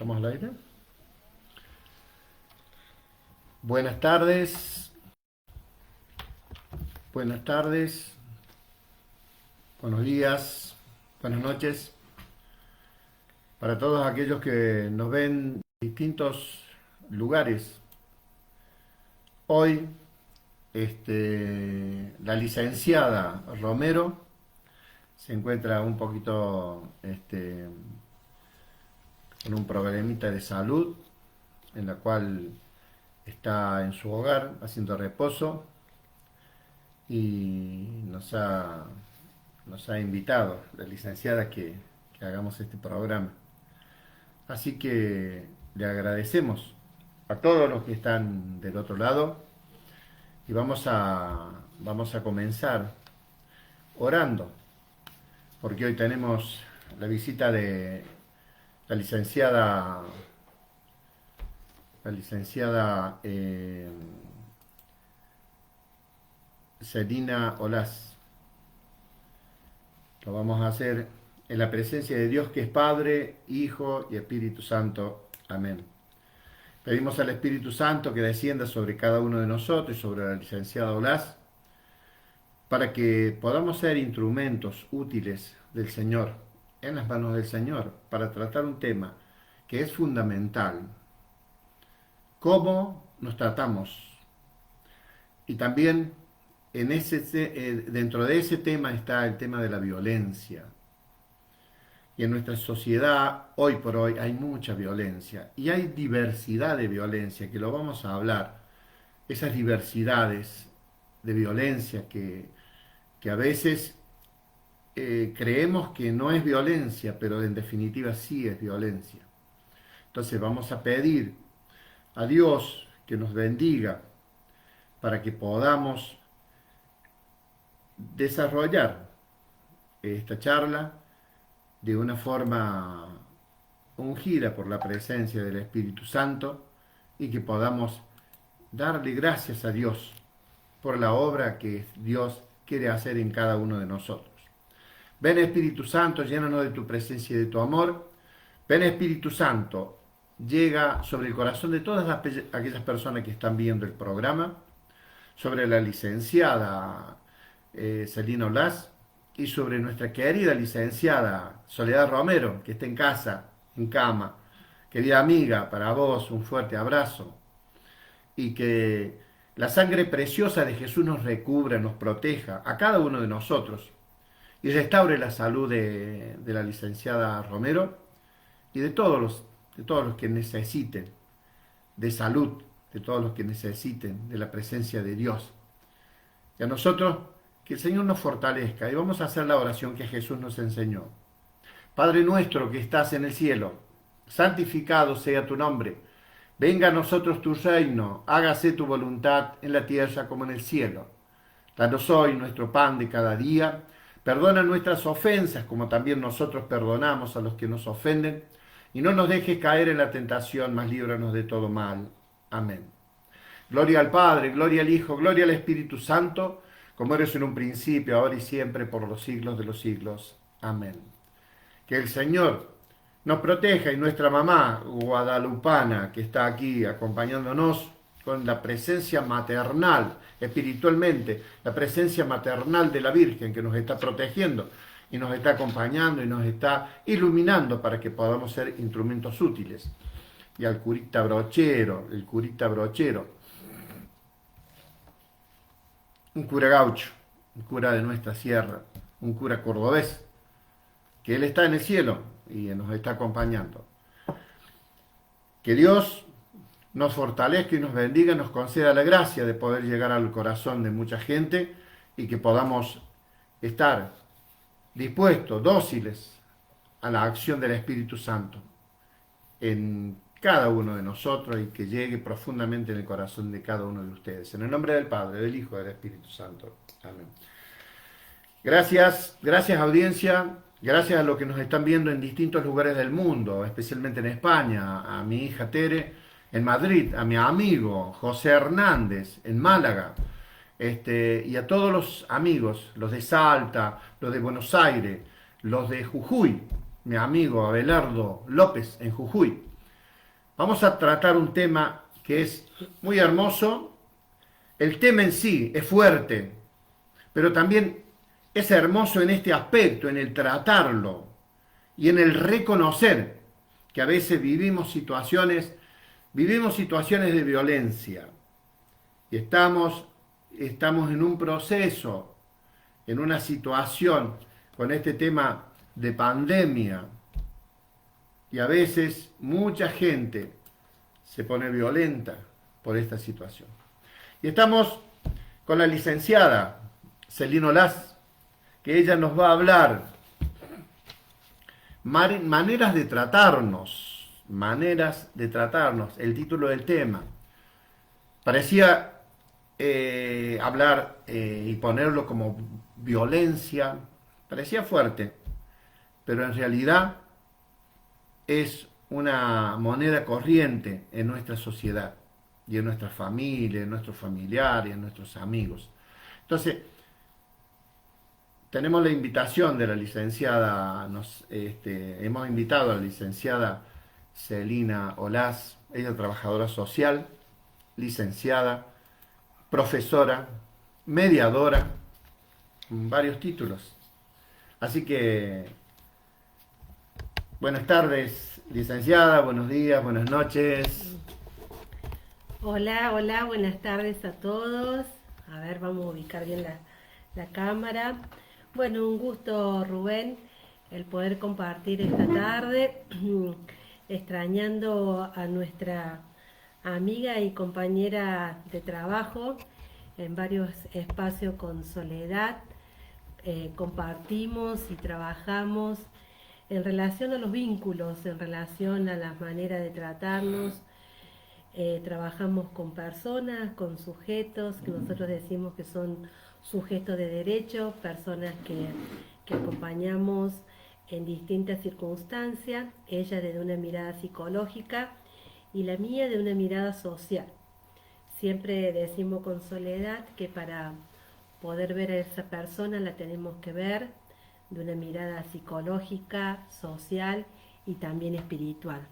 ¿Estamos al aire? Buenas tardes, buenas tardes, buenos días, buenas noches para todos aquellos que nos ven en distintos lugares. Hoy, la licenciada Romero se encuentra un poquito con un problemita de salud, en la cual está en su hogar haciendo reposo y nos ha invitado la licenciada que hagamos este programa. Así que le agradecemos a todos los que están del otro lado y vamos a comenzar orando, porque hoy tenemos la visita de la licenciada, la licenciada Celina Olaz. Lo vamos a hacer en la presencia de Dios, que es Padre, Hijo y Espíritu Santo. Amén. Pedimos al Espíritu Santo que descienda sobre cada uno de nosotros y sobre la licenciada Olaz, para que podamos ser instrumentos útiles del Señor, en las manos del Señor, para tratar un tema que es fundamental: cómo nos tratamos. Y también dentro de ese tema está el tema de la violencia. Y en nuestra sociedad, hoy por hoy, hay mucha violencia. Y hay diversidad de violencia, que lo vamos a hablar. Esas diversidades de violencia que a veces creemos que no es violencia, pero en definitiva sí es violencia. Entonces vamos a pedir a Dios que nos bendiga para que podamos desarrollar esta charla de una forma ungida por la presencia del Espíritu Santo, y que podamos darle gracias a Dios por la obra que Dios quiere hacer en cada uno de nosotros. Ven, Espíritu Santo, llénanos de tu presencia y de tu amor. Ven, Espíritu Santo, llega sobre el corazón de todas aquellas personas que están viendo el programa, sobre la licenciada Celina Olaz, y sobre nuestra querida licenciada Soledad Romero, que está en casa, en cama. Querida amiga, para vos un fuerte abrazo, y que la sangre preciosa de Jesús nos recubra, nos proteja a cada uno de nosotros, y restaure la salud de la licenciada Romero y de todos los que necesiten de salud, de todos los que necesiten de la presencia de Dios. Y a nosotros, que el Señor nos fortalezca, y vamos a hacer la oración que Jesús nos enseñó. Padre nuestro que estás en el cielo, santificado sea tu nombre. Venga a nosotros tu reino, hágase tu voluntad en la tierra como en el cielo. Danos hoy nuestro pan de cada día. Perdona nuestras ofensas, como también nosotros perdonamos a los que nos ofenden. Y no nos dejes caer en la tentación, mas líbranos de todo mal. Amén. Gloria al Padre, gloria al Hijo, gloria al Espíritu Santo, como eres en un principio, ahora y siempre, por los siglos de los siglos. Amén. Que el Señor nos proteja, y nuestra mamá guadalupana, que está aquí acompañándonos con la presencia maternal, espiritualmente, la presencia maternal de la Virgen, que nos está protegiendo y nos está acompañando y nos está iluminando para que podamos ser instrumentos útiles. Y al curita Brochero, el curita Brochero, un cura gaucho, un cura de nuestra sierra, un cura cordobés, que él está en el cielo y nos está acompañando. Que Dios nos fortalezca y nos bendiga, nos conceda la gracia de poder llegar al corazón de mucha gente, y que podamos estar dispuestos, dóciles a la acción del Espíritu Santo en cada uno de nosotros, y que llegue profundamente en el corazón de cada uno de ustedes. En el nombre del Padre, del Hijo y del Espíritu Santo. Amén. Gracias, gracias audiencia, gracias a los que nos están viendo en distintos lugares del mundo, especialmente en España, a mi hija Tere en Madrid, a mi amigo José Hernández en Málaga, y a todos los amigos, los de Salta, los de Buenos Aires, los de Jujuy, mi amigo Abelardo López en Jujuy, Vamos a tratar un tema que es muy hermoso. El tema en sí es fuerte, pero también es hermoso en este aspecto, en el tratarlo y en el reconocer que a veces vivimos situaciones de violencia y estamos en un proceso, en una situación con este tema de pandemia y a veces mucha gente se pone violenta por esta situación. Y estamos con la licenciada Celina Olaz, que ella nos va a hablar maneras de tratarnos, el título del tema. Parecía hablar y ponerlo como violencia, parecía fuerte, pero en realidad es una moneda corriente en nuestra sociedad y en nuestra familia, en nuestros familiares, en nuestros amigos. Entonces, tenemos la invitación de la licenciada, hemos invitado a la licenciada Celina Olaz, ella es trabajadora social, licenciada, profesora, mediadora, varios títulos. Así que, buenas tardes, licenciada, buenos días, buenas noches. Hola, hola, buenas tardes a todos. A ver, vamos a ubicar bien la cámara. Bueno, un gusto, Rubén, el poder compartir esta tarde, extrañando a nuestra amiga y compañera de trabajo en varios espacios con Soledad. Compartimos y trabajamos en relación a los vínculos, en relación a las maneras de tratarnos. Trabajamos con personas, con sujetos, que nosotros decimos que son sujetos de derecho, personas que acompañamos en distintas circunstancias, ella desde una mirada psicológica y la mía de una mirada social. Siempre decimos con Soledad que para poder ver a esa persona la tenemos que ver de una mirada psicológica, social y también espiritual.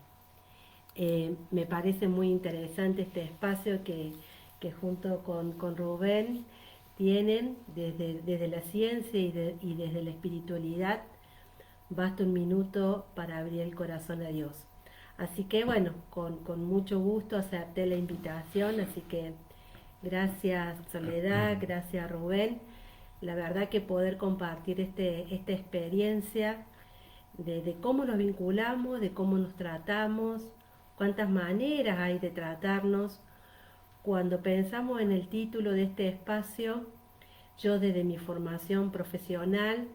Me parece muy interesante este espacio que junto con Rubén tienen desde la ciencia y desde la espiritualidad. Basta un minuto para abrir el corazón a Dios. Así que bueno, con mucho gusto acepté la invitación, así que gracias Soledad, gracias Rubén. La verdad que poder compartir esta experiencia de cómo nos vinculamos, de cómo nos tratamos, cuántas maneras hay de tratarnos. Cuando pensamos en el título de este espacio, yo desde mi formación profesional,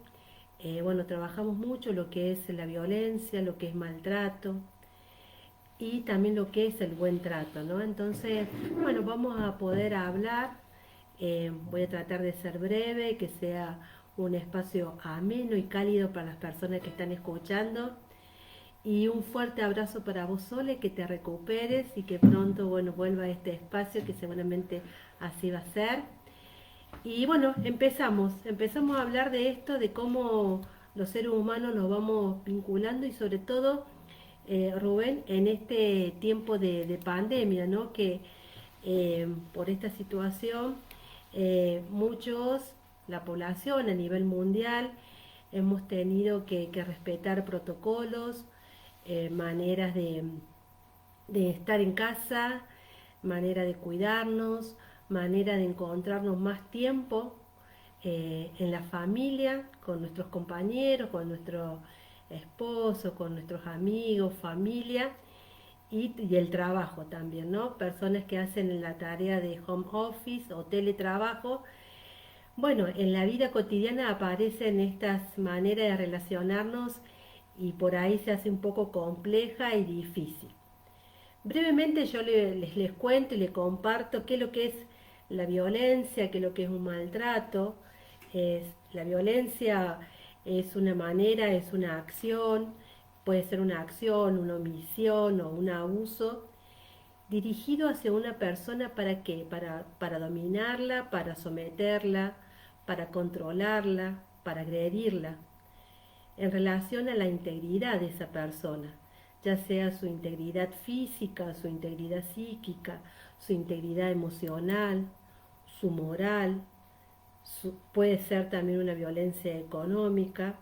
bueno, trabajamos mucho lo que es la violencia, lo que es maltrato y también lo que es el buen trato, ¿no? Entonces, bueno, vamos a poder hablar, voy a tratar de ser breve, que sea un espacio ameno y cálido para las personas que están escuchando. Y un fuerte abrazo para vos, Sole, que te recuperes y que pronto, bueno, vuelva a este espacio, que seguramente así va a ser. Y bueno, empezamos a hablar de esto, de cómo los seres humanos nos vamos vinculando y sobre todo, Rubén, en este tiempo de pandemia, ¿no? Que por esta situación, muchos, la población a nivel mundial, hemos tenido que respetar protocolos, maneras de estar en casa, manera de cuidarnos, manera de encontrarnos más tiempo en la familia, con nuestros compañeros, con nuestro esposo, con nuestros amigos, familia y el trabajo también, ¿no? Personas que hacen la tarea de home office o teletrabajo. Bueno, en la vida cotidiana aparecen estas maneras de relacionarnos y por ahí se hace un poco compleja y difícil. Brevemente yo les cuento y les comparto qué es lo que es la violencia, qué es lo que es un maltrato. La violencia es una manera, es una acción, puede ser una acción, una omisión o un abuso dirigido hacia una persona para qué, para dominarla, para someterla, para controlarla, para agredirla, en relación a la integridad de esa persona, ya sea su integridad física, su integridad psíquica, su integridad emocional, su moral, puede ser también una violencia económica,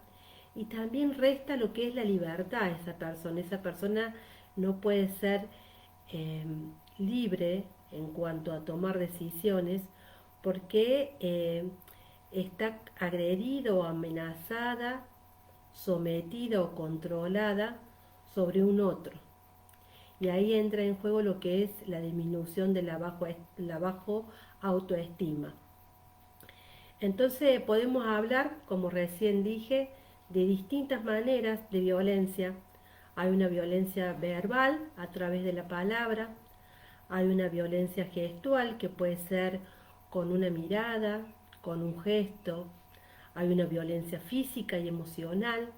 y también resta lo que es la libertad a esa persona. Esa persona no puede ser eh, libre en cuanto a tomar decisiones porque está agredido o amenazada, sometida o controlada sobre un otro. Y ahí entra en juego lo que es la disminución de la bajo autoestima. Entonces podemos hablar, como recién dije, de distintas maneras de violencia. Hay una violencia verbal a través de la palabra, hay una violencia gestual que puede ser con una mirada, con un gesto, hay una violencia física y emocional,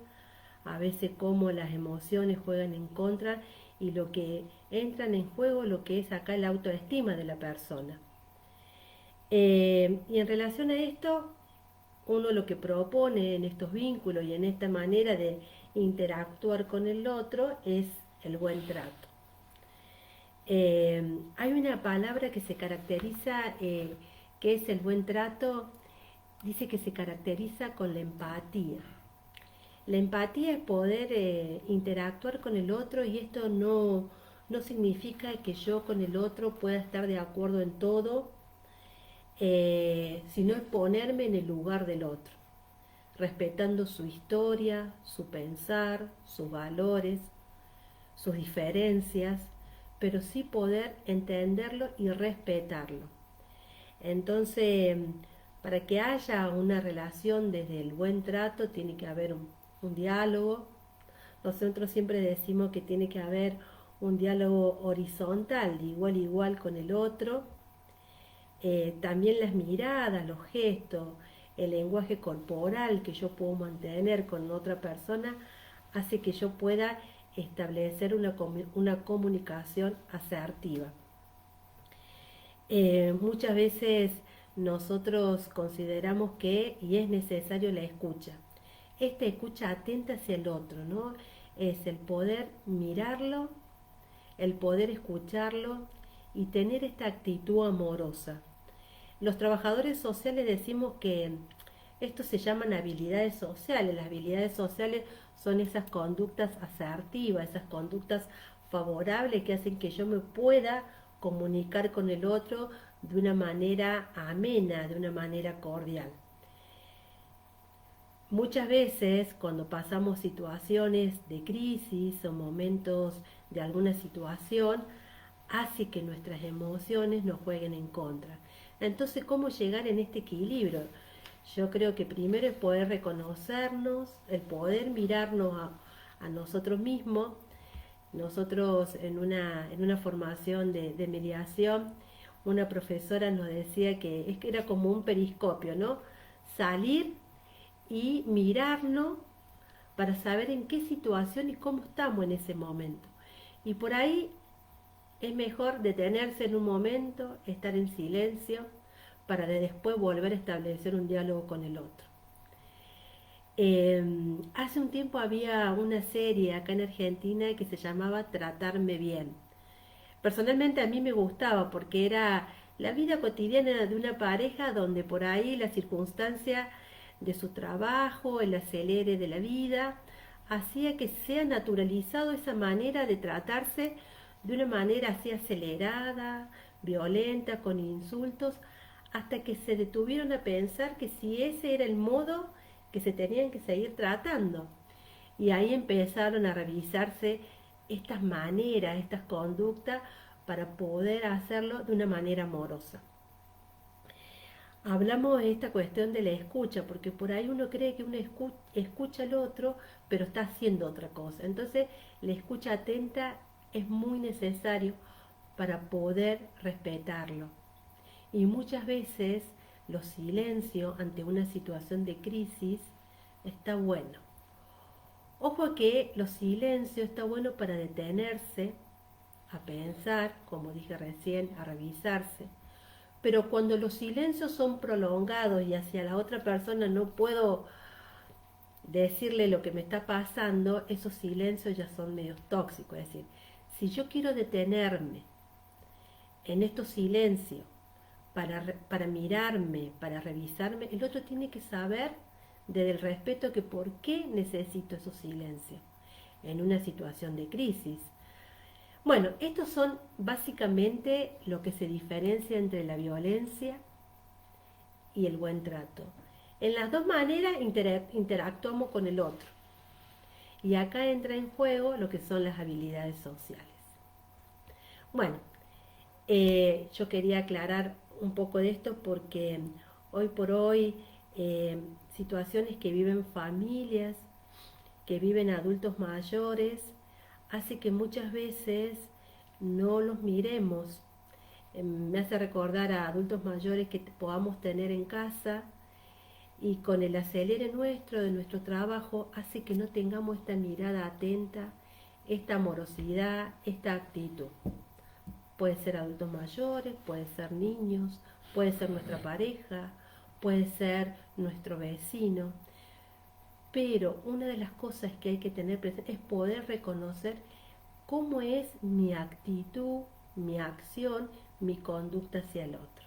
a veces como las emociones juegan en contra y lo que entran en juego lo que es acá la autoestima de la persona. Y en relación a esto, uno lo que propone en estos vínculos y en esta manera de interactuar con el otro es el buen trato. Hay una palabra que se caracteriza, que es el buen trato, dice que se caracteriza con la empatía. La empatía es poder interactuar con el otro y esto no significa que yo con el otro pueda estar de acuerdo en todo, sino es ponerme en el lugar del otro, respetando su historia, su pensar, sus valores, sus diferencias, pero sí poder entenderlo y respetarlo. Entonces, para que haya una relación desde el buen trato, tiene que haber un diálogo. Nosotros siempre decimos que tiene que haber un diálogo horizontal, de igual a igual con el otro. También las miradas, los gestos, el lenguaje corporal que yo puedo mantener con otra persona hace que yo pueda establecer una comunicación asertiva. Muchas veces nosotros consideramos que y es necesario la escucha. Esta escucha atenta hacia el otro, ¿no? Es el poder mirarlo, el poder escucharlo y tener esta actitud amorosa. Los trabajadores sociales decimos que esto se llaman habilidades sociales. Las habilidades sociales son esas conductas asertivas, esas conductas favorables que hacen que yo me pueda comunicar con el otro de una manera amena, de una manera cordial. Muchas veces cuando pasamos situaciones de crisis o momentos de alguna situación, hace que nuestras emociones nos jueguen en contra. Entonces, ¿cómo llegar en este equilibrio? Yo creo que primero es poder reconocernos, el poder mirarnos a nosotros mismos. Nosotros en una formación de mediación, una profesora nos decía que es que era como un periscopio, ¿no? Salir y mirarnos para saber en qué situación y cómo estamos en ese momento. Y por ahí es mejor detenerse en un momento, estar en silencio, para después volver a establecer un diálogo con el otro. Hace un tiempo había una serie acá en Argentina que se llamaba Tratarme Bien. Personalmente a mí me gustaba porque era la vida cotidiana de una pareja donde por ahí la circunstancia de su trabajo, el acelere de la vida, hacía que sea naturalizado esa manera de tratarse de una manera así acelerada, violenta, con insultos, hasta que se detuvieron a pensar que si ese era el modo que se tenían que seguir tratando. Y ahí empezaron a revisarse estas maneras, estas conductas, para poder hacerlo de una manera amorosa. Hablamos de esta cuestión de la escucha, porque por ahí uno cree que uno escucha al otro, pero está haciendo otra cosa. Entonces, la escucha atenta es muy necesario para poder respetarlo. Y muchas veces los silencios ante una situación de crisis está bueno. Ojo que los silencios está bueno para detenerse, a pensar, como dije recién, a revisarse. Pero cuando los silencios son prolongados y hacia la otra persona decirle lo que me está pasando, esos silencios ya son medios tóxicos. Es decir, si yo quiero detenerme en estos silencios para mirarme, para revisarme, el otro tiene que saber desde el respeto que por qué necesito esos silencios en una situación de crisis. Bueno, estos son básicamente lo que se diferencia entre la violencia y el buen trato. En las dos maneras interactuamos con el otro. Y acá entra en juego lo que son las habilidades sociales. Bueno, yo quería aclarar un poco de esto porque hoy por hoy situaciones que viven familias, que viven adultos mayores, hace que muchas veces no los miremos. Me hace recordar a adultos mayores que podamos tener en casa y con el acelere nuestro, de nuestro trabajo, hace que no tengamos esta mirada atenta, esta amorosidad, esta actitud. Puede ser adultos mayores, puede ser niños, puede ser nuestra pareja, puede ser nuestro vecino. Pero una de las cosas que hay que tener presente es poder reconocer cómo es mi actitud, mi acción, mi conducta hacia el otro.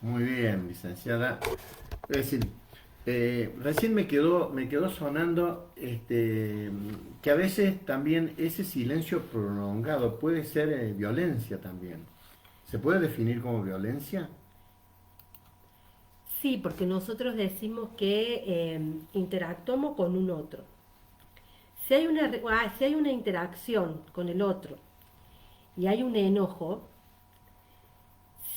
Muy bien, licenciada. Es decir, recién me quedó sonando que a veces también ese silencio prolongado puede ser violencia también. ¿Se puede definir como violencia? Sí, porque nosotros decimos que interactuamos con un otro. Si hay una interacción con el otro y hay un enojo,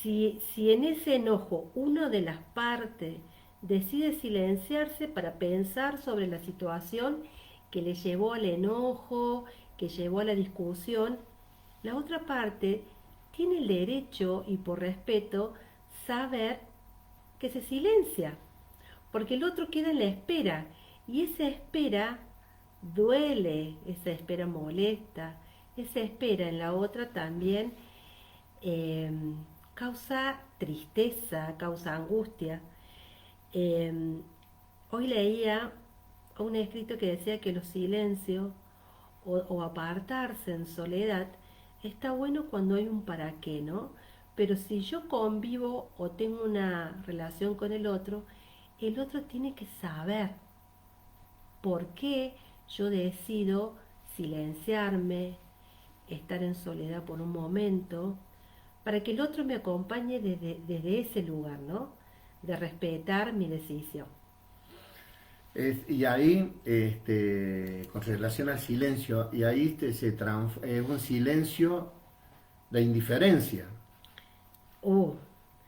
si en ese enojo una de las partes decide silenciarse para pensar sobre la situación que le llevó al enojo, que llevó a la discusión, la otra parte tiene el derecho y por respeto saber que se silencia, porque el otro queda en la espera y esa espera duele, esa espera molesta, esa espera en la otra también eh, causa tristeza, causa angustia. Eh, Hoy leía un escrito que decía que los silencios o apartarse en soledad está bueno cuando hay un para qué, ¿no? Pero si yo convivo o tengo una relación con el otro tiene que saber por qué yo decido silenciarme, estar en soledad por un momento, para que el otro me acompañe desde ese lugar, ¿no? De respetar mi decisión. Y ahí, con relación al silencio, y ahí es un silencio de indiferencia, Uh,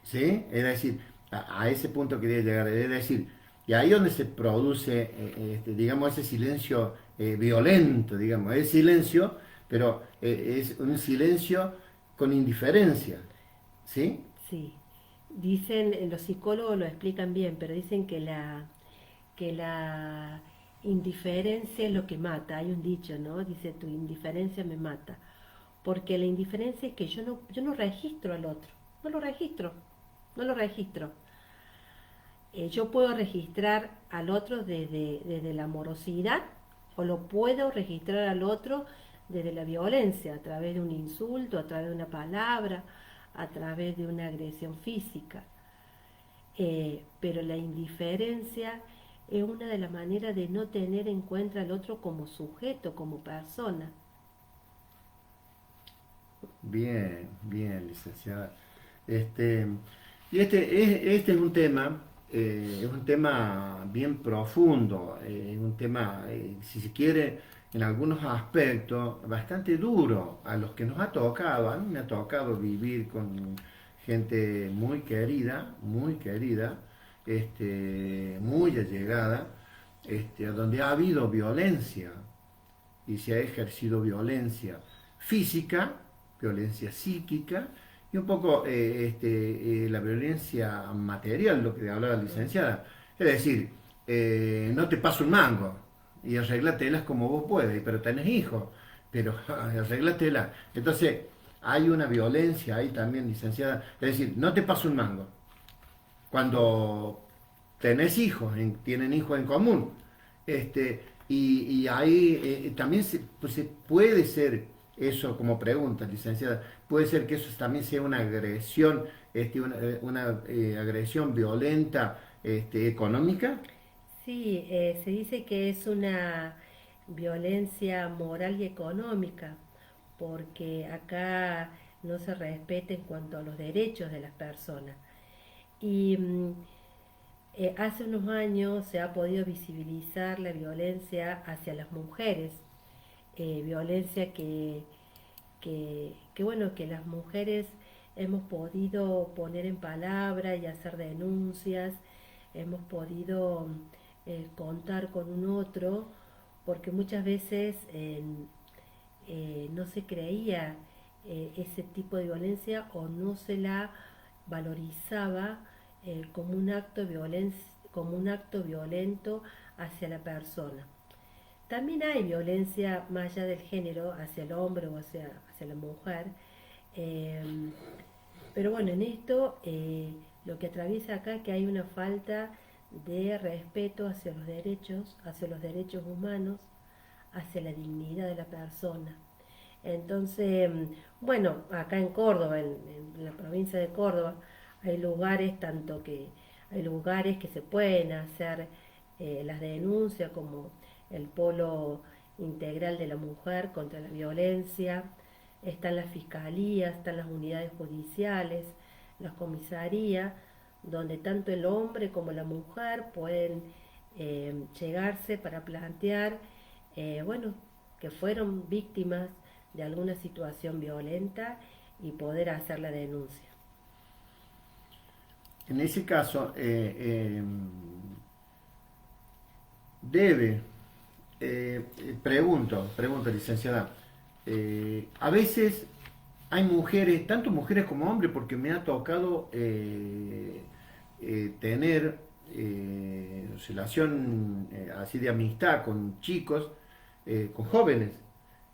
¿sí? Es decir, a ese punto quería llegar, es decir, y ahí donde se produce, digamos, ese silencio violento, digamos, es silencio, pero es un silencio con indiferencia, ¿sí? sí. Dicen, los psicólogos lo explican bien, pero dicen que la indiferencia es lo que mata. Hay un dicho, ¿no? Dice, tu indiferencia me mata. Porque la indiferencia es que yo no registro al otro. No lo registro. No lo registro. Yo puedo registrar al otro desde la amorosidad o lo puedo registrar al otro desde la violencia, a través de un insulto, a través de una palabra, a través de una agresión física. Pero la indiferencia es una de las maneras de no tener en cuenta al otro como sujeto, como persona. Bien, bien, licenciada. Este, y este es un tema bien profundo, es un tema, si se quiere, en algunos aspectos, bastante duro, a los que nos ha tocado. A mí me ha tocado vivir con gente muy querida, muy allegada, donde ha habido violencia y se ha ejercido violencia física, violencia psíquica y un poco la violencia material, lo que hablaba la licenciada. Es decir, no te paso un mango y arreglatelas como vos puedes, pero tenés hijos, pero arreglatelas. Entonces, hay una violencia ahí también, licenciada. Es decir, no te paso un mango. Cuando tenés hijos, tienen hijos en común. Y ahí también pues, se puede ser eso como pregunta, licenciada, puede ser que eso también sea una agresión, una agresión violenta, económica. Sí, se dice que es una violencia moral y económica, porque acá no se respeta en cuanto a los derechos de las personas. Y hace unos años se ha podido visibilizar la violencia hacia las mujeres, violencia que, bueno, que las mujeres hemos podido poner en palabra y hacer denuncias, hemos podido contar con un otro, porque muchas veces no se creía ese tipo de violencia o no se la valorizaba como un acto como un acto violento hacia la persona. También hay violencia más allá del género hacia el hombre o hacia la mujer. eh, pero bueno, en esto lo que atraviesa acá es que hay una falta de respeto hacia los derechos humanos, hacia la dignidad de la persona. Entonces, bueno, acá en Córdoba, en la provincia de Córdoba, hay lugares tanto que hay lugares que se pueden hacer las denuncias como el Polo Integral de la Mujer contra la Violencia, están las fiscalías, están las unidades judiciales, las comisarías, donde tanto el hombre como la mujer pueden llegarse para plantear, bueno, que fueron víctimas de alguna situación violenta y poder hacer la denuncia. En ese caso, debe, pregunto, licenciada, a veces hay mujeres, tanto mujeres como hombres, porque me ha tocado tener relación así de amistad con chicos, con jóvenes,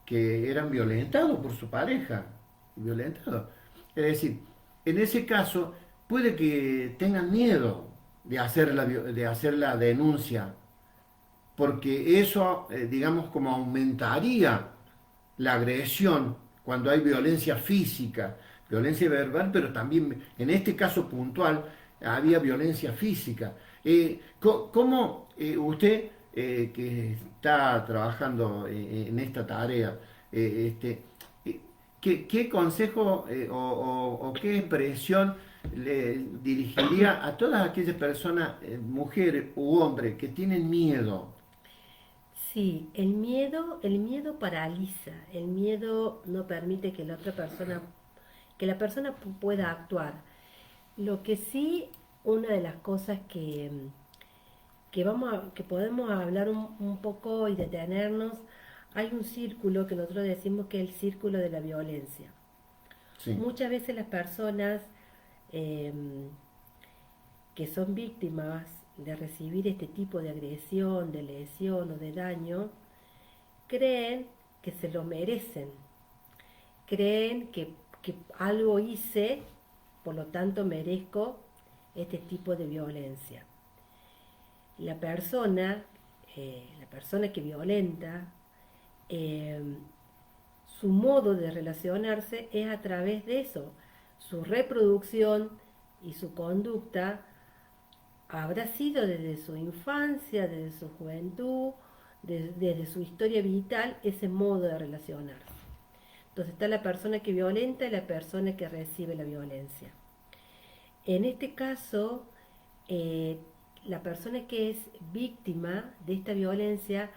que eran violentados por su pareja, violentados. Es decir, en ese caso puede que tengan miedo de hacer la denuncia, porque eso, digamos, como aumentaría la agresión cuando hay violencia física, violencia verbal, pero también en este caso puntual había violencia física. ¿Cómo usted que está trabajando en esta tarea, qué consejo o qué expresión le dirigiría a todas aquellas personas, mujeres u hombres, que tienen miedo? Sí, el miedo paraliza, el miedo no permite que la otra persona, que la persona pueda actuar. Lo que sí, una de las cosas que podemos hablar un poco y detenernos, hay un círculo que nosotros decimos que es el círculo de la violencia. Sí. Muchas veces las personas eh, que son víctimas de recibir este tipo de agresión, de lesión o de daño, creen que se lo merecen, creen que algo hice, por lo tanto merezco este tipo de violencia. La persona que violenta, eh, su modo de relacionarse es a través de eso. Su reproducción y su conducta habrá sido desde su infancia, desde su juventud, desde su historia vital, ese modo de relacionarse. Entonces está la persona que violenta y la persona que recibe la violencia. En este caso, eh, la persona que es víctima de esta violencia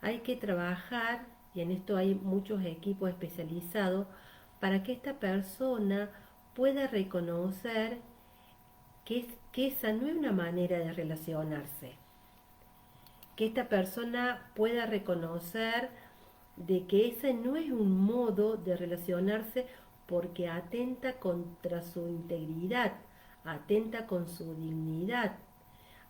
hay que trabajar, y en esto hay muchos equipos especializados, para que esta persona pueda reconocer que esa no es una manera de relacionarse, que esta persona pueda reconocer de que ese no es un modo de relacionarse porque atenta contra su integridad, atenta con su dignidad,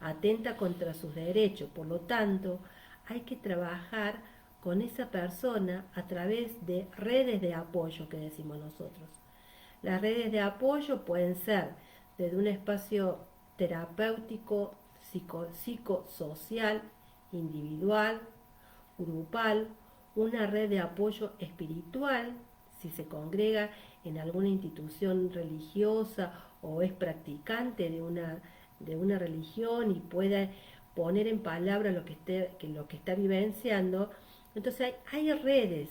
atenta contra sus derechos. Por lo tanto, hay que trabajar con esa persona a través de redes de apoyo que decimos nosotros. Las redes de apoyo pueden ser desde un espacio terapéutico, psicosocial, individual, grupal, una red de apoyo espiritual, si se congrega en alguna institución religiosa o es practicante de una religión y pueda poner en palabra lo que está vivenciando. Entonces hay redes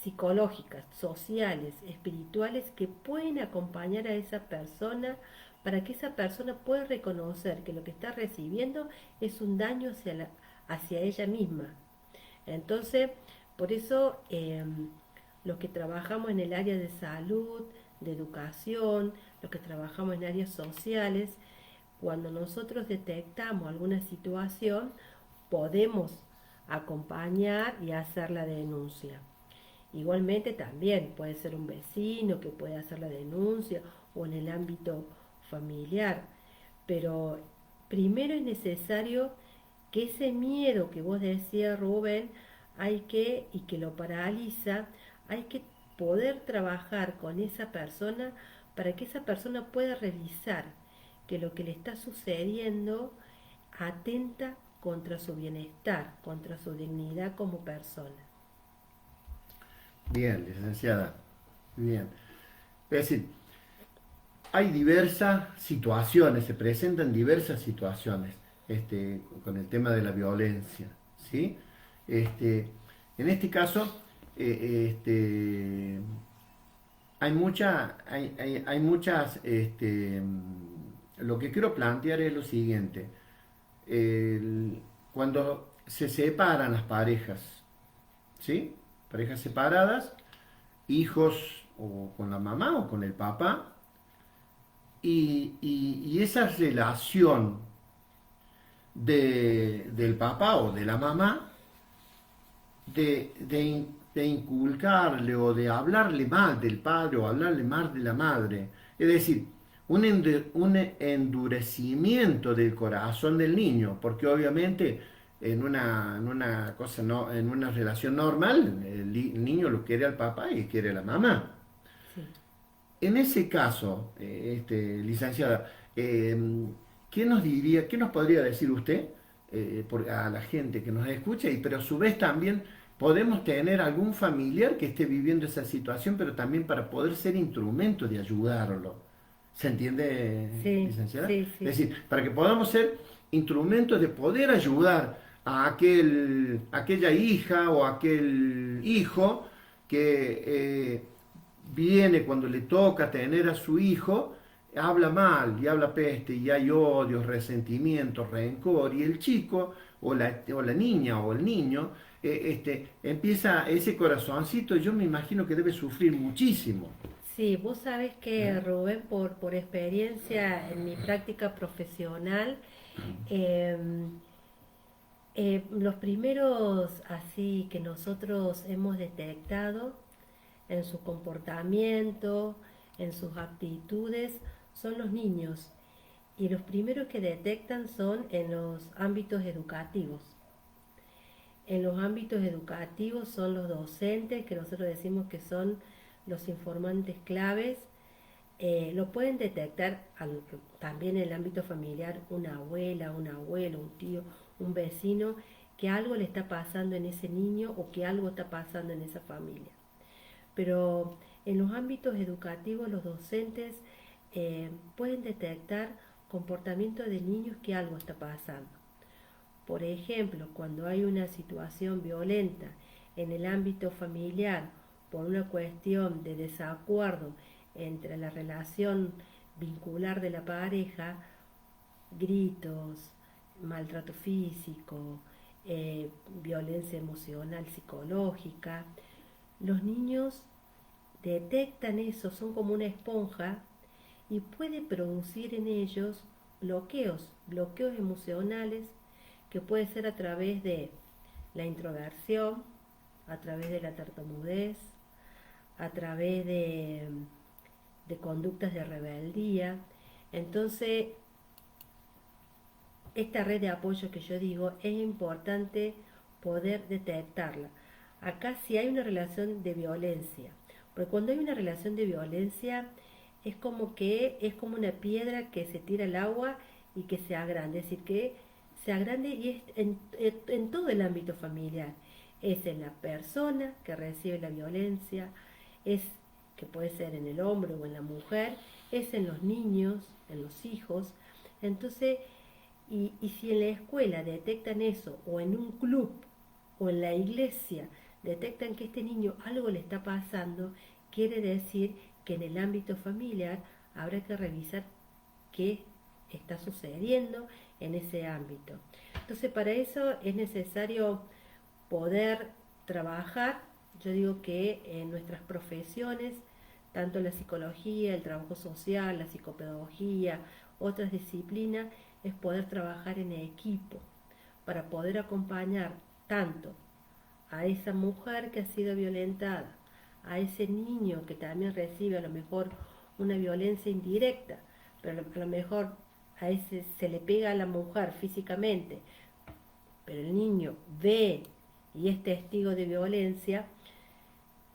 psicológicas, sociales, espirituales que pueden acompañar a esa persona para que esa persona pueda reconocer que lo que está recibiendo es un daño hacia ella misma. Entonces, por eso los que trabajamos en el área de salud, de educación, los que trabajamos en áreas sociales, cuando nosotros detectamos alguna situación, podemos acompañar y hacer la denuncia. Igualmente también puede ser un vecino que puede hacer la denuncia o en el ámbito familiar, pero primero es necesario que ese miedo que vos decías, Rubén, y que lo paraliza, hay que poder trabajar con esa persona para que esa persona pueda revisar que lo que le está sucediendo atenta contra su bienestar, contra su dignidad como persona. Bien, licenciada. Bien. Es decir, hay diversas situaciones, se presentan diversas situaciones con el tema de la violencia, ¿sí? Este, en este caso, hay muchas, lo que quiero plantear es lo siguiente. Cuando se separan las parejas, ¿sí? Parejas separadas, hijos o con la mamá o con el papá, y esa relación del papá o de la mamá de inculcarle o de hablarle mal del padre o hablarle mal de la madre. Es decir, un endurecimiento del corazón del niño, porque obviamente en una cosa no, en una relación normal, el niño lo quiere al papá y quiere a la mamá. Sí. En ese caso, licenciada, ¿qué nos diría, qué nos podría decir usted a la gente que nos escucha? Pero a su vez también podemos tener algún familiar que esté viviendo esa situación, pero también para poder ser instrumento de ayudarlo. ¿Se entiende, Sí, licenciada? sí, Es sí, decir, para que podamos ser instrumentos de poder ayudar a aquella hija o aquel hijo que viene cuando le toca tener a su hijo, habla mal y habla peste y hay odios, resentimientos, rencor, y el chico o la niña o el niño empieza ese corazoncito, yo me imagino que debe sufrir muchísimo. sí. Vos sabés que, ¿Eh? Rubén, por experiencia en mi práctica profesional, eh, los primeros así que nosotros hemos detectado en su comportamiento, en sus actitudes, son los niños. Y los primeros que detectan son en los ámbitos educativos. En los ámbitos educativos son los docentes, que nosotros decimos que son los informantes claves. Lo pueden detectar también en el ámbito familiar una abuela, un abuelo, un tío, un vecino, que algo le está pasando en ese niño o que algo está pasando en esa familia. Pero en los ámbitos educativos los docentes pueden detectar comportamiento de niños que algo está pasando. Por ejemplo, cuando hay una situación violenta en el ámbito familiar por una cuestión de desacuerdo entre la relación vincular de la pareja, gritos, maltrato físico, violencia emocional, psicológica, los niños detectan eso, son como una esponja y puede producir en ellos bloqueos emocionales que puede ser a través de la introversión, a través de la tartamudez, a través de conductas de rebeldía. Entonces, esta red de apoyo que yo digo es importante poder detectarla. Acá si hay una relación de violencia, porque cuando hay una relación de violencia es como una piedra que se tira al agua y que sea grande, es decir, que sea grande y es en todo el ámbito familiar. Es en la persona que recibe la violencia, es que puede ser en el hombre o en la mujer, es en los niños, en los hijos. Entonces, y si en la escuela detectan eso, o en un club, o en la iglesia, detectan que este niño algo le está pasando, quiere decir que en el ámbito familiar habrá que revisar qué está sucediendo en ese ámbito. Entonces, para eso es necesario poder trabajar. Yo digo que en nuestras profesiones, tanto la psicología, el trabajo social, la psicopedagogía, otras disciplinas, es poder trabajar en equipo para poder acompañar tanto a esa mujer que ha sido violentada, a ese niño que también recibe a lo mejor una violencia indirecta, pero a lo mejor a ese se le pega a la mujer físicamente, pero el niño ve y es testigo de violencia,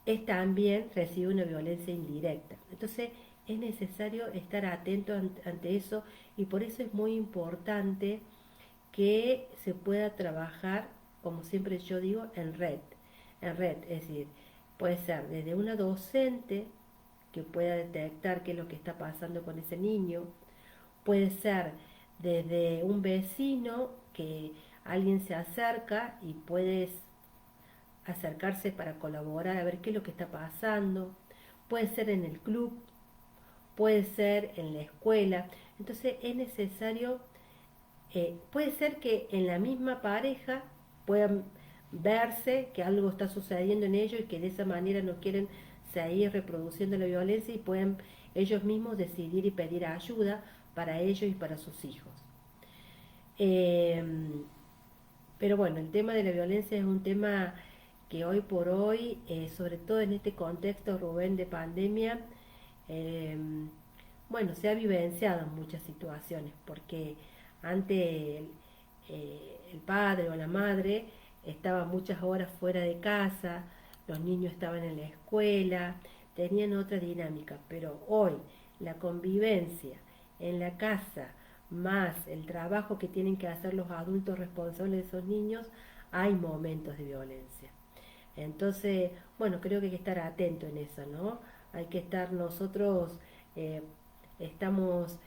es también recibe una violencia indirecta. Entonces es necesario estar atento ante eso, y por eso es muy importante que se pueda trabajar, como siempre yo digo, en red, es decir, puede ser desde una docente que pueda detectar qué es lo que está pasando con ese niño, puede ser desde un vecino que alguien se acerca y puedes acercarse para colaborar a ver qué es lo que está pasando, puede ser en el club, puede ser en la escuela. Entonces es necesario, puede ser que en la misma pareja puedan verse que algo está sucediendo en ellos y que de esa manera no quieren seguir reproduciendo la violencia, y pueden ellos mismos decidir y pedir ayuda para ellos y para sus hijos. Eh, pero bueno, el tema de la violencia es un tema que hoy por hoy, sobre todo en este contexto, Rubén, de pandemia, eh, bueno, se ha vivenciado en muchas situaciones, porque antes el padre o la madre estaba muchas horas fuera de casa, los niños estaban en la escuela, tenían otra dinámica, pero hoy la convivencia en la casa, más el trabajo que tienen que hacer los adultos responsables de esos niños, hay momentos de violencia. Entonces, bueno, creo que hay que estar atento en eso, ¿no? Hay que estar nosotros, eh, estamos,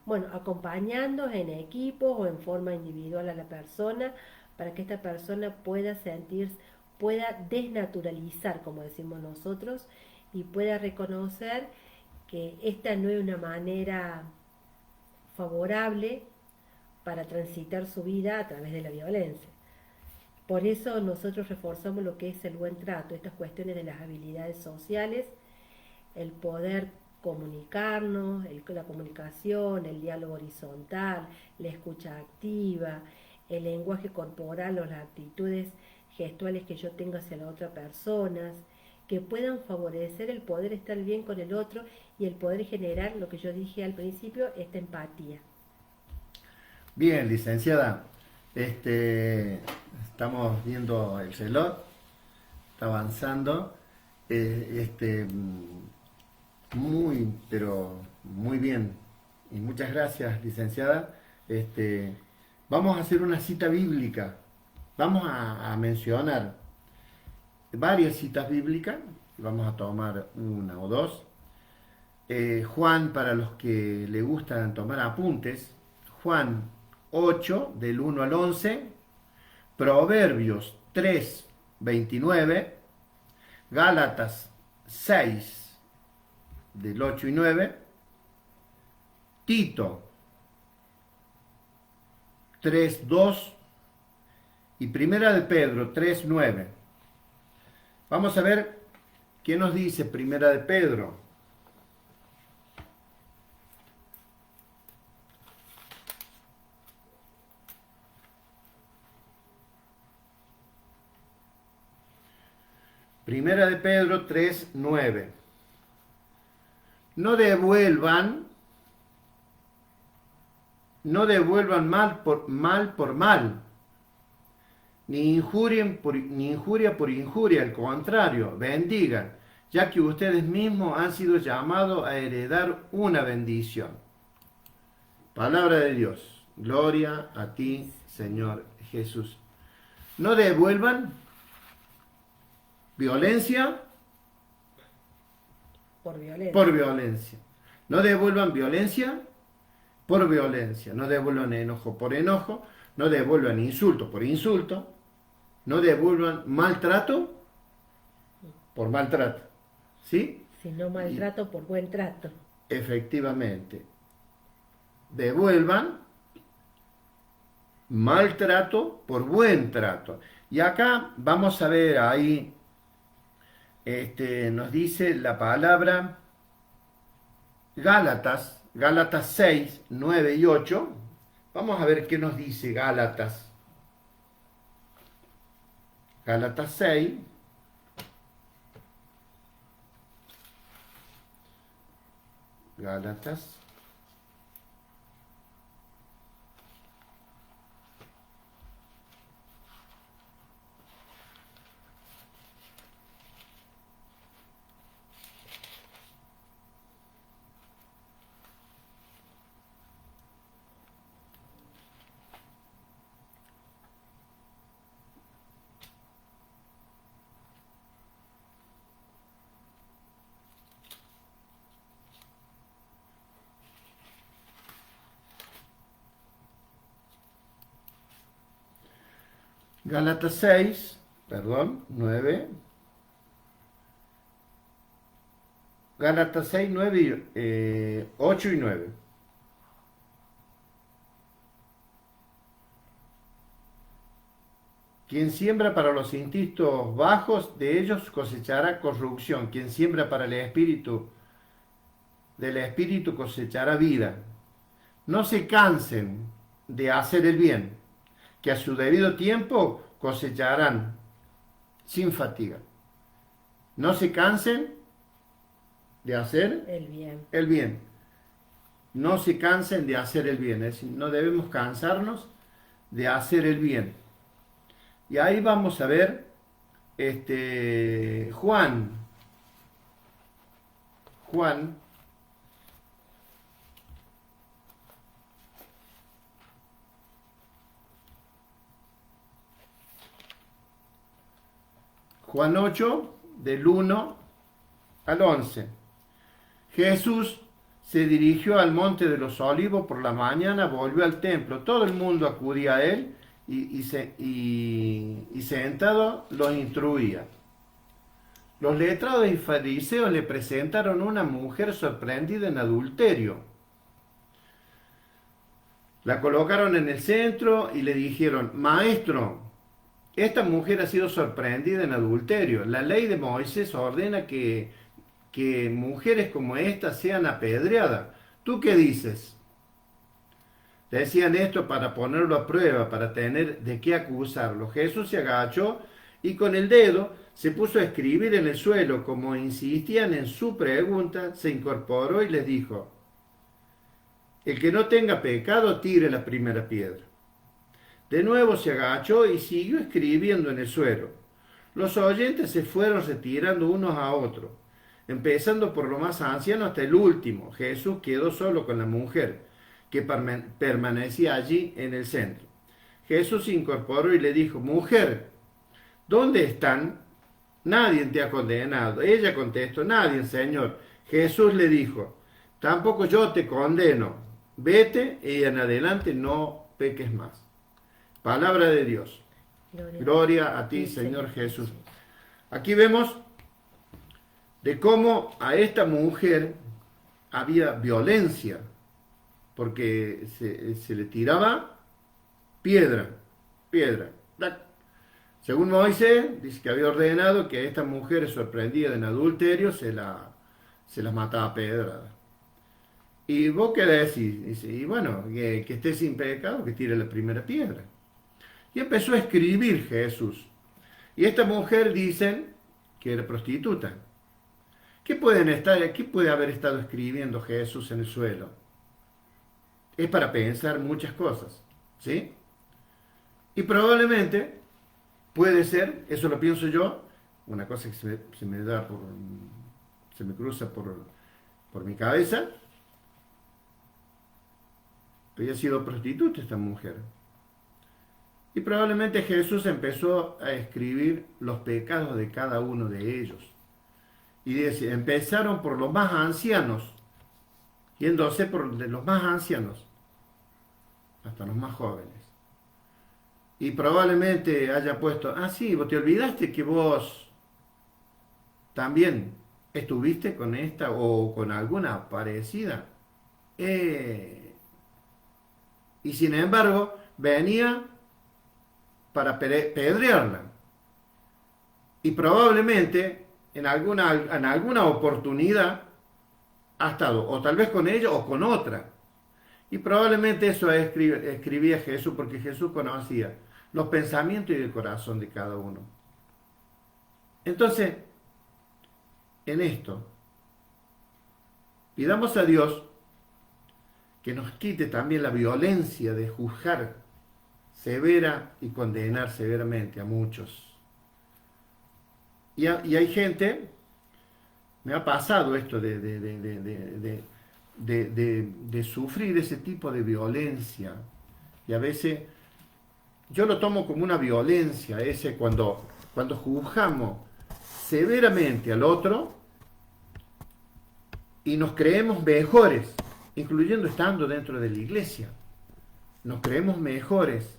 bueno, acompañando en equipos o en forma individual a la persona, para que esta persona pueda sentir, pueda desnaturalizar, como decimos nosotros, y pueda reconocer que esta no es una manera favorable para transitar su vida a través de la violencia. Por eso nosotros reforzamos lo que es el buen trato, estas cuestiones de las habilidades sociales, el poder comunicarnos, la comunicación, el diálogo horizontal, la escucha activa, el lenguaje corporal o las actitudes gestuales que yo tenga hacia la otra persona, que puedan favorecer el poder estar bien con el otro y el poder generar, lo que yo dije al principio, esta empatía. Bien, licenciada, estamos viendo el reloj, está avanzando. Muy, pero muy bien. Y muchas gracias, licenciada. Vamos a hacer una cita bíblica. Vamos a mencionar varias citas bíblicas. Vamos a tomar una o dos. Juan, para los que le gustan tomar apuntes, Juan 8, del 1 al 11, Proverbios 3, 29, Gálatas 6, del 8 y 9, Tito 3, 2 y Primera de Pedro 3, 9. Vamos a ver qué nos dice Primera de Pedro. Primera de Pedro 3, 9. No devuelvan mal por mal, ni injuria por injuria, al contrario, bendigan, ya que ustedes mismos han sido llamados a heredar una bendición. Palabra de Dios. Gloria a ti, Señor Jesús. No devuelvan violencia Por violencia. por violencia. No devuelvan violencia por violencia. No devuelvan enojo por enojo. No devuelvan insulto por insulto. No devuelvan maltrato por maltrato. ¿Sí? Si no Y maltrato por buen trato. efectivamente, devuelvan maltrato por buen trato. Y acá vamos a ver ahí, nos dice la palabra Gálatas, Gálatas 6, 9 y 8. Vamos a ver qué nos dice Gálatas. Gálatas 6, Gálatas. Gálatas 6, perdón, 9. Gálatas 6, 9 y 8 y 9. Quien siembra para los instintos bajos, de ellos cosechará corrupción. Quien siembra para el espíritu, del espíritu cosechará vida. No se cansen de hacer el bien, que a su debido tiempo cosecharán sin fatiga. No se cansen de hacer El bien. el bien. No se cansen de hacer el bien. Es decir, no debemos cansarnos de hacer el bien. Y ahí vamos a ver Juan. Juan. Juan 8, del 1 al 11. Jesús se dirigió al monte de los olivos por la mañana, volvió al templo. Todo el mundo acudía a él y sentado los instruía. Los letrados y fariseos le presentaron una mujer sorprendida en adulterio. La colocaron en el centro y le dijeron: Maestro, esta mujer ha sido sorprendida en adulterio. La ley de Moisés ordena que mujeres como esta sean apedreadas. ¿Tú qué dices? Decían esto para ponerlo a prueba, para tener de qué acusarlo. Jesús se agachó y con el dedo se puso a escribir en el suelo. Como insistían en su pregunta, se incorporó y les dijo: El que no tenga pecado, tire la primera piedra. De nuevo se agachó y siguió escribiendo en el suelo. Los oyentes se fueron retirando unos a otros, empezando por lo más anciano hasta el último. Jesús quedó solo con la mujer, que permanecía allí en el centro. Jesús se incorporó y le dijo: Mujer, ¿dónde están? Nadie te ha condenado. Ella contestó: Nadie, Señor. Jesús le dijo: Tampoco yo te condeno. Vete y en adelante no peques más. Palabra de Dios. Gloria a ti, Señor Jesús. Aquí vemos de cómo a esta mujer había violencia, porque se le tiraba piedra. Según Moisés, dice que había ordenado que a estas mujeres sorprendidas en adulterio se las mataba a pedrada. ¿Y vos qué decís? Dice: y bueno, que esté sin pecado, que tire la primera piedra. Y empezó a escribir Jesús. Y esta mujer dicen que era prostituta. ¿Qué puede haber estado escribiendo Jesús en el suelo? Es para pensar muchas cosas, ¿sí? Y probablemente puede ser, eso lo pienso yo, una cosa que se me cruza por mi cabeza, había sido prostituta esta mujer. Y probablemente Jesús empezó a escribir los pecados de cada uno de ellos. Y dice, empezaron por los más ancianos, yéndose por de los más ancianos hasta los más jóvenes. Y probablemente haya puesto, ah, sí, vos te olvidaste que vos también estuviste con esta o con alguna parecida. Y sin embargo, venía para pedrearla. Y probablemente en alguna oportunidad ha estado o tal vez con ella o con otra. Y probablemente eso escribía Jesús porque Jesús conocía los pensamientos y el corazón de cada uno. Entonces, en esto, pidamos a Dios que nos quite también la violencia de juzgar severa y condenar severamente a muchos. Y hay gente, me ha pasado esto de sufrir ese tipo de violencia. Y a veces yo lo tomo como una violencia, ese cuando juzgamos severamente al otro y nos creemos mejores, incluyendo estando dentro de la iglesia. Nos creemos mejores.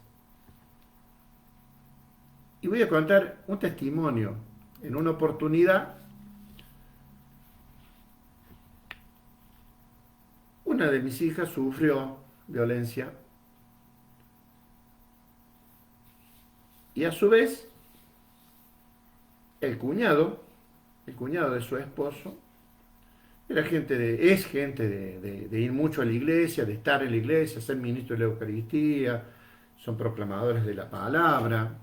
Y voy a contar un testimonio. En una oportunidad, una de mis hijas sufrió violencia y a su vez el cuñado de su esposo, es gente de ir mucho a la iglesia, de estar en la iglesia, ser ministro de la Eucaristía, son proclamadores de la palabra.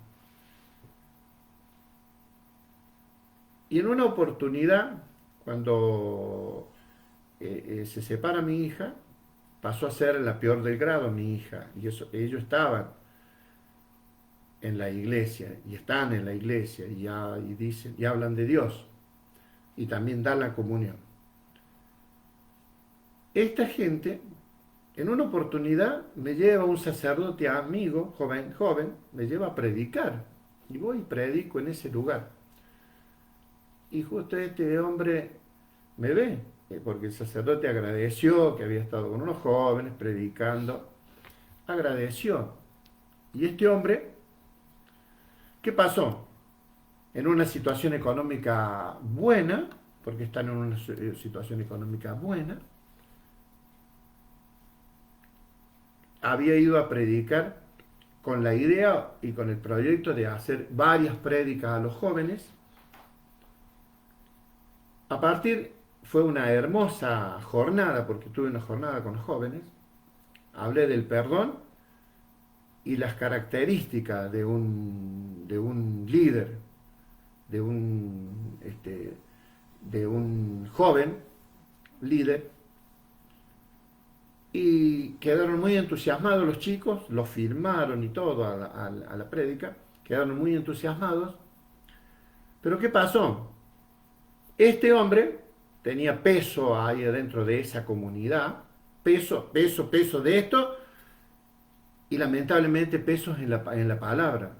Y en una oportunidad, cuando se separa mi hija, pasó a ser la peor del grado mi hija. Y ellos estaban en la iglesia, y están en la iglesia, y dicen, y hablan de Dios, y también dan la comunión. Esta gente, en una oportunidad, me lleva un sacerdote amigo, joven, me lleva a predicar. Y voy y predico en ese lugar. Y justo este hombre me ve, porque el sacerdote agradeció que había estado con unos jóvenes predicando, agradeció. Y este hombre, ¿qué pasó? En una situación económica buena, porque están en una situación económica buena, había ido a predicar con la idea y con el proyecto de hacer varias prédicas a los jóvenes. Fue una hermosa jornada, porque tuve una jornada con los jóvenes, hablé del perdón y las características de un líder, de un joven líder, y quedaron muy entusiasmados los chicos, lo firmaron y todo a la prédica, quedaron muy entusiasmados. Pero ¿qué pasó? Este hombre tenía peso ahí adentro de esa comunidad, peso de esto, y lamentablemente pesos en la palabra.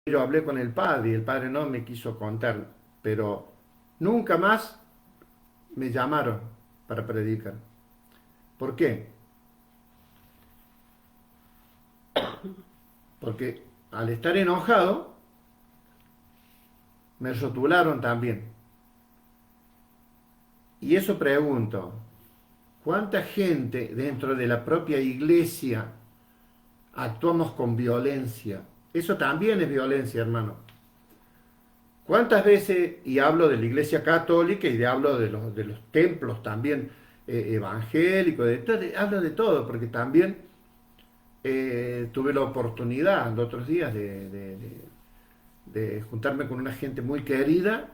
Yo hablé con el padre y el padre no me quiso contar, pero nunca más me llamaron para predicar. ¿Por qué? Porque al estar enojado, me rotularon también. Y eso pregunto, ¿cuánta gente dentro de la propia iglesia actuamos con violencia? Eso también es violencia, hermano. ¿Cuántas veces, y hablo de la iglesia católica y hablo de los templos también evangélicos, hablo de todo, porque también tuve la oportunidad los otros días de juntarme con una gente muy querida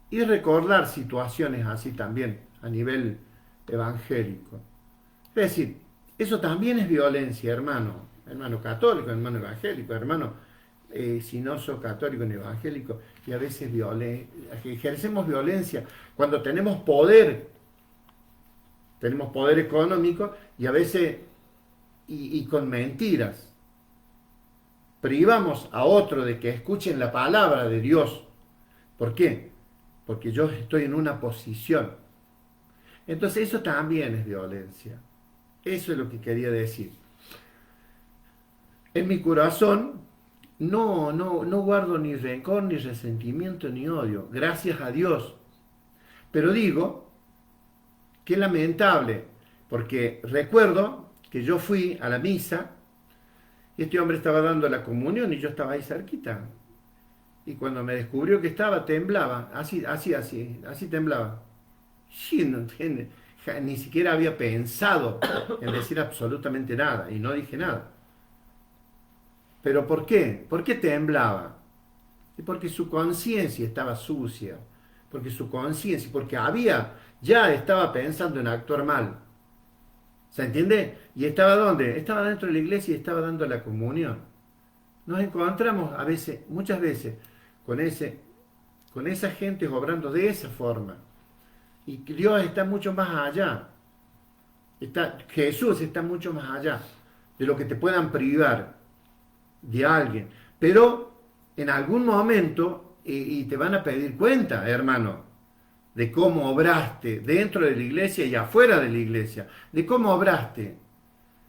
y recordar situaciones así también a nivel evangélico. Es decir, eso también es violencia, hermano católico, hermano evangélico, si no sos católico ni evangélico, y a veces ejercemos violencia cuando tenemos poder tenemos poder económico y a veces, y con mentiras, privamos a otro de que escuchen la palabra de Dios. ¿Por qué? Porque yo estoy en una posición. Entonces eso también es violencia. Eso es lo que quería decir. En mi corazón no guardo ni rencor, ni resentimiento, ni odio. Gracias a Dios. Pero digo, qué lamentable, porque recuerdo que yo fui a la misa y este hombre estaba dando la comunión y yo estaba ahí cerquita. Y cuando me descubrió que estaba, temblaba, así temblaba. Sí, ni siquiera había pensado en decir absolutamente nada y no dije nada. ¿Pero por qué? ¿Por qué temblaba? Y porque su conciencia estaba sucia, porque su conciencia, porque ya estaba pensando en actuar mal. ¿Se entiende? ¿Y estaba dónde? Estaba dentro de la iglesia y estaba dando la comunión. Nos encontramos a veces, muchas veces, con con esa gente obrando de esa forma. Y Dios está mucho más allá. Jesús está mucho más allá de lo que te puedan privar de alguien. Pero en algún momento, y te van a pedir cuenta, hermano, de cómo obraste dentro de la iglesia y afuera de la iglesia, de cómo obraste.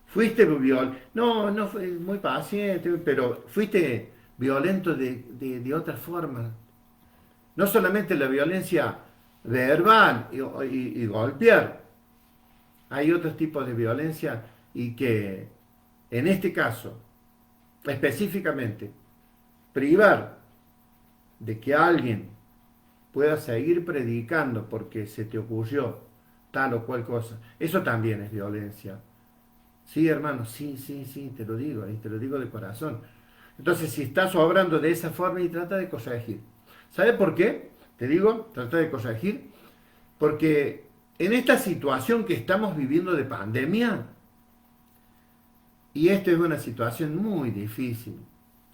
Fuiste violento, no fue muy paciente, pero fuiste violento de otra forma. No solamente la violencia verbal y golpear, hay otros tipos de violencia y que en este caso, específicamente, privar de que alguien pueda seguir predicando porque se te ocurrió tal o cual cosa, eso también es violencia. Sí, hermano, sí, te lo digo, y te lo digo de corazón. Entonces, si estás obrando de esa forma y trata de corregir. ¿Sabe por qué? Te digo, trata de corregir, porque en esta situación que estamos viviendo de pandemia, y esta es una situación muy difícil,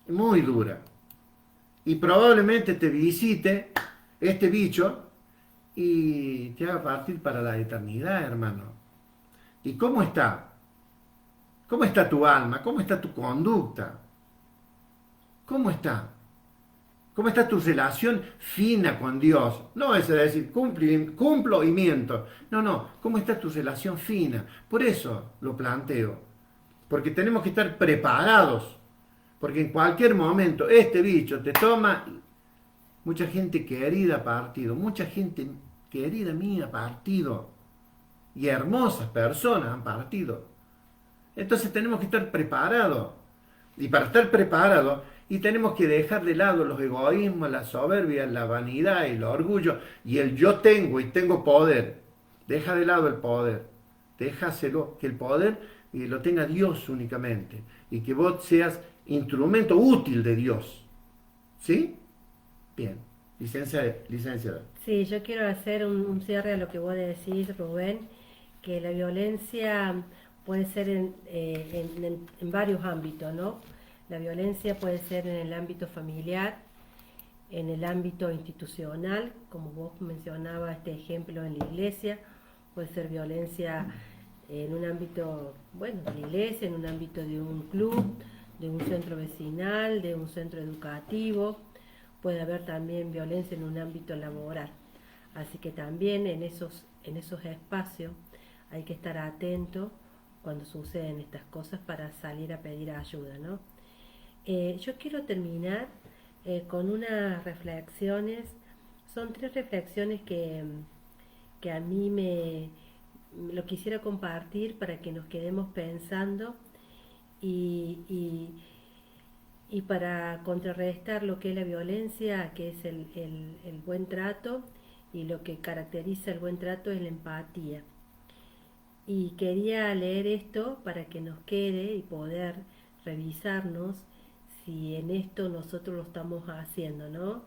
muy dura, y probablemente te visite este bicho y te haga partir para la eternidad, hermano. ¿Y cómo está? ¿Cómo está tu alma? ¿Cómo está tu conducta? ¿Cómo está? ¿Cómo está tu relación fina con Dios? No es decir, cumplo y miento. No. ¿Cómo está tu relación fina? Por eso lo planteo. Porque tenemos que estar preparados. Porque en cualquier momento este bicho te toma. Mucha gente querida ha partido. Mucha gente querida mía ha partido. Y hermosas personas han partido. Entonces tenemos que estar preparados. Y para estar preparados, y tenemos que dejar de lado los egoísmos, la soberbia, la vanidad, el orgullo y el yo tengo y tengo poder. Deja de lado el poder. Déjaselo, que el poder lo tenga Dios únicamente. Y que vos seas instrumento útil de Dios. ¿Sí? Bien. Licenciada. Sí, yo quiero hacer un cierre a lo que vos decís, Rubén, que la violencia puede ser en varios ámbitos, ¿no? La violencia puede ser en el ámbito familiar, en el ámbito institucional, como vos mencionabas este ejemplo en la iglesia, puede ser violencia en un ámbito, bueno, de la iglesia, en un ámbito de un club, de un centro vecinal, de un centro educativo, puede haber también violencia en un ámbito laboral. Así que también en esos espacios hay que estar atento cuando suceden estas cosas para salir a pedir ayuda, ¿no? Yo quiero terminar con unas reflexiones, son 3 reflexiones que a mí lo quisiera compartir para que nos quedemos pensando y, y para contrarrestar lo que es la violencia, que es el buen trato, y lo que caracteriza el buen trato es la empatía. Y quería leer esto para que nos quede y poder revisarnos si en esto nosotros lo estamos haciendo, ¿no?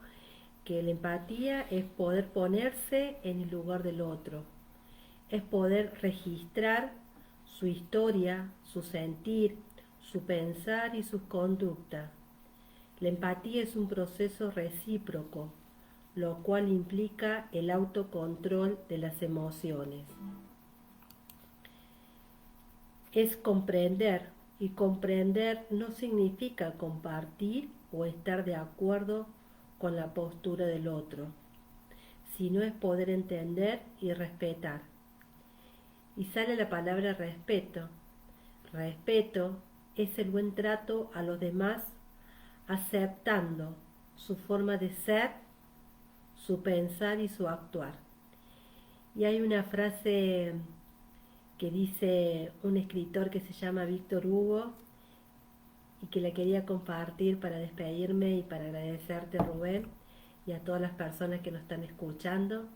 Que la empatía es poder ponerse en el lugar del otro, es poder registrar su historia, su sentir, su pensar y sus conductas. La empatía es un proceso recíproco, lo cual implica el autocontrol de las emociones. es comprender, y comprender no significa compartir o estar de acuerdo con la postura del otro, sino es poder entender y respetar. Y sale la palabra respeto. Respeto es el buen trato a los demás, aceptando su forma de ser, su pensar y su actuar. Y hay una frase que dice un escritor que se llama Víctor Hugo y que la quería compartir para despedirme y para agradecerte, Rubén, y a todas las personas que nos están escuchando.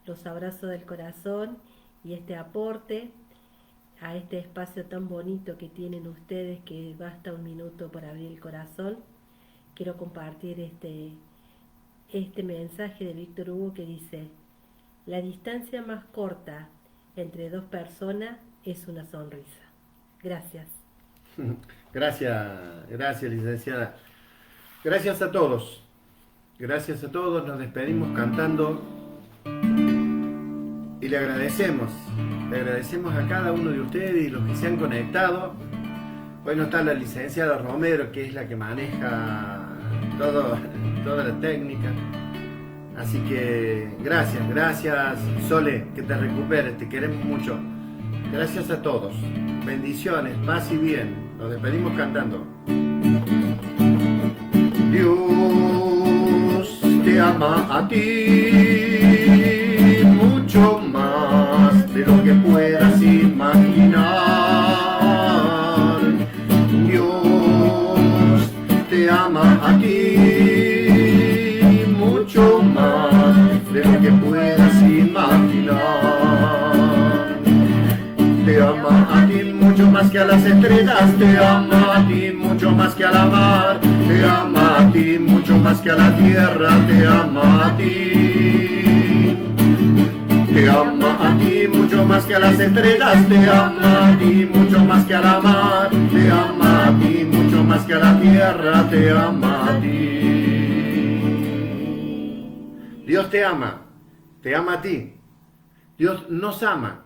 Los abrazo del corazón y este aporte a este espacio tan bonito que tienen ustedes, que basta un minuto para abrir el corazón. Quiero compartir este mensaje de Víctor Hugo que dice: la distancia más corta entre dos personas es una sonrisa. Gracias. Gracias, licenciada. Gracias a todos. Gracias a todos. Nos despedimos cantando y le agradecemos. Le agradecemos a cada uno de ustedes y los que se han conectado. Hoy no está la licenciada Romero, que es la que maneja toda la técnica. Así que gracias Sole, que te recuperes, te queremos mucho. Gracias a todos, bendiciones, paz y bien. Nos despedimos cantando. Dios te ama a ti mucho más de lo que puedas imaginar. Dios te ama a ti mucho más de lo que puedas imaginar. Te ama a ti mucho más que a las estrellas, te ama a ti mucho más que a la mar, te ama a ti mucho más que a la tierra, te ama a ti. Te ama a ti mucho más que a las estrellas, te ama a ti mucho más que a la mar, te ama a ti mucho más que a la tierra, te ama a ti. Dios te ama a ti, Dios nos ama.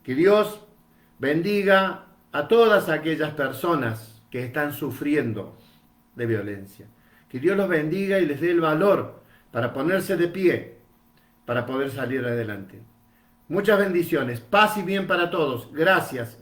Que Dios bendiga a todas aquellas personas que están sufriendo de violencia. Que Dios los bendiga y les dé el valor para ponerse de pie, para poder salir adelante. Muchas bendiciones, paz y bien para todos. Gracias.